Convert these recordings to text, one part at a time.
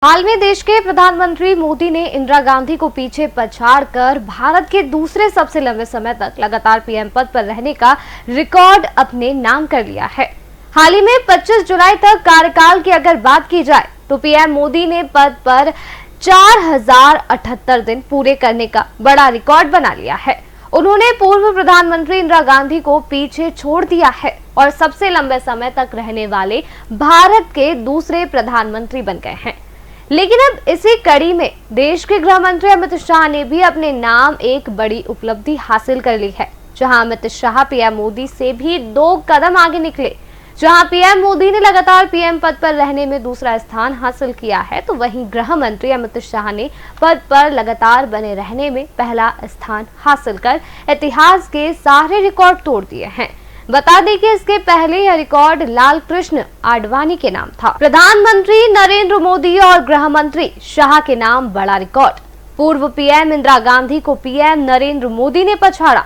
हाल में देश के प्रधानमंत्री मोदी ने इंदिरा गांधी को पीछे पछाड़कर भारत के दूसरे सबसे लंबे समय तक लगातार पीएम पद पर रहने का रिकॉर्ड अपने नाम कर लिया है। हाल ही में 25 जुलाई तक कार्यकाल की अगर बात की जाए तो पीएम मोदी ने पद पर 4078 दिन पूरे करने का बड़ा रिकॉर्ड बना लिया है। उन्होंने पूर्व प्रधानमंत्री इंदिरा गांधी को पीछे छोड़ दिया है और सबसे लंबे समय तक रहने वाले भारत के दूसरे प्रधानमंत्री बन गए हैं। लेकिन अब इसी कड़ी में देश के गृह मंत्री अमित शाह ने भी अपने नाम एक बड़ी उपलब्धि हासिल कर ली है। जहां अमित शाह पीएम मोदी से भी 2 कदम आगे निकले। जहां पीएम मोदी ने लगातार पीएम पद पर रहने में दूसरा स्थान हासिल किया है, तो वहीं गृह मंत्री अमित शाह ने पद पर लगातार बने रहने में पहला स्थान हासिल कर इतिहास के सारे रिकॉर्ड तोड़ दिए हैं। बता दें कि इसके पहले यह रिकॉर्ड लालकृष्ण आडवाणी के नाम था। प्रधानमंत्री नरेंद्र मोदी और गृह मंत्री शाह के नाम बड़ा रिकॉर्ड। पूर्व पीएम इंदिरा गांधी को पीएम नरेंद्र मोदी ने पछाड़ा।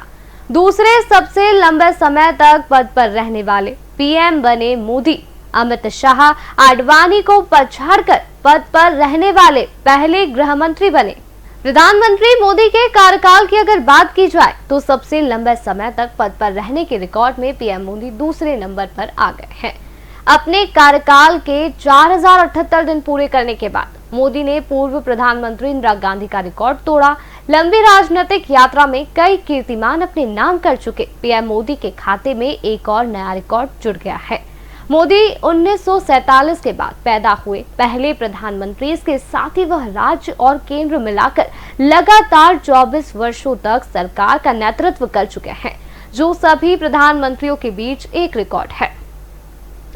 दूसरे सबसे लंबे समय तक पद पर रहने वाले पीएम बने मोदी। अमित शाह आडवाणी को पछाड़कर पद पर रहने वाले पहले गृह मंत्री बने। प्रधानमंत्री मोदी के कार्यकाल की अगर बात की जाए तो सबसे लंबे समय तक पद पर रहने के रिकॉर्ड में पीएम मोदी दूसरे नंबर पर आ गए हैं। अपने कार्यकाल के 4078 दिन पूरे करने के बाद मोदी ने पूर्व प्रधानमंत्री इंदिरा गांधी का रिकॉर्ड तोड़ा। लंबी राजनीतिक यात्रा में कई कीर्तिमान अपने नाम कर चुके पीएम मोदी के खाते में एक और नया रिकॉर्ड जुड़ गया है। मोदी 1947 के बाद पैदा हुए पहले प्रधानमंत्री, इसके साथ ही वह राज्य और केंद्र मिलाकर लगातार 24 वर्षों तक सरकार का नेतृत्व कर चुके हैं, जो सभी प्रधानमंत्रियों के बीच एक रिकॉर्ड है।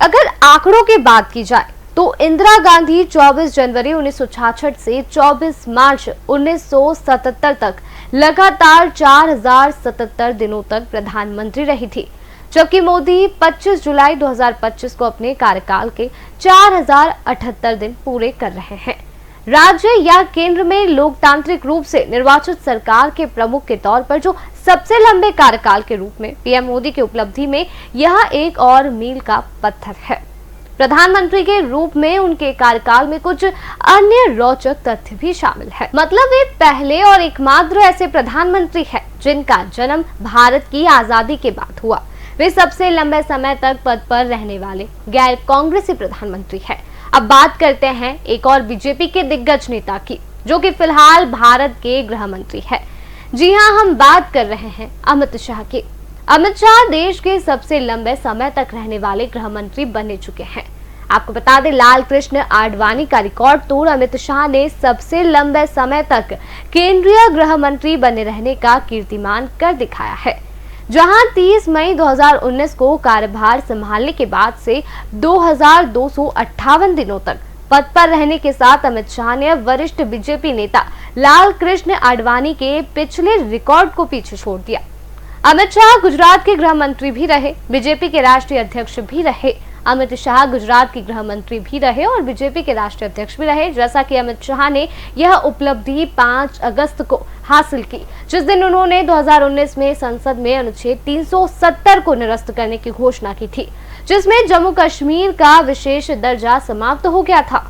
अगर आंकड़ों की बात की जाए तो इंदिरा गांधी 24 जनवरी 1966 से 24 मार्च 1977 तक लगातार 4077 दिनों तक प्रधानमंत्री रही थी, जबकि मोदी 25 जुलाई 2025 को अपने कार्यकाल के 4078 दिन पूरे कर रहे हैं। राज्य या केंद्र में लोकतांत्रिक रूप से निर्वाचित सरकार के प्रमुख के तौर पर जो सबसे लंबे कार्यकाल के रूप में पीएम मोदी की उपलब्धि में यह एक और मील का पत्थर है। प्रधानमंत्री के रूप में उनके कार्यकाल में कुछ अन्य रोचक तथ्य भी शामिल है। मतलब वे पहले और एकमात्र ऐसे प्रधानमंत्री हैं जिनका जन्म भारत की आजादी के बाद हुआ। वे सबसे लंबे समय तक पद पर रहने वाले गैर कांग्रेसी प्रधानमंत्री हैं। अब बात करते हैं एक और बीजेपी के दिग्गज नेता की, जो कि फिलहाल भारत के गृह मंत्री है। जी हां, हम बात कर रहे हैं अमित शाह की। अमित शाह देश के सबसे लंबे समय तक रहने वाले गृह मंत्री बने चुके हैं। आपको बता दें, लालकृष्ण आडवाणी का रिकॉर्ड तोड़ अमित शाह ने सबसे लंबे समय तक केंद्रीय गृह मंत्री बने रहने का कीर्तिमान कर दिखाया है। जहां 30 मई 2019 को कार्यभार संभालने के बाद से 2258 दिनों तक पद पर रहने के साथ अमित शाह ने वरिष्ठ बीजेपी नेता लालकृष्ण आडवाणी के पिछले रिकॉर्ड को पीछे छोड़ दिया। अमित शाह गुजरात के गृह मंत्री भी रहे, बीजेपी के राष्ट्रीय अध्यक्ष भी रहे। अमित शाह गुजरात के गृह मंत्री भी रहे और बीजेपी के राष्ट्रीय अध्यक्ष भी रहे। जैसा कि अमित शाह ने यह उपलब्धि 5 अगस्त को हासिल की, जिस दिन उन्होंने 2019 में संसद में अनुच्छेद 370 को निरस्त करने की घोषणा की थी, जिसमें जम्मू कश्मीर का विशेष दर्जा समाप्त हो गया था।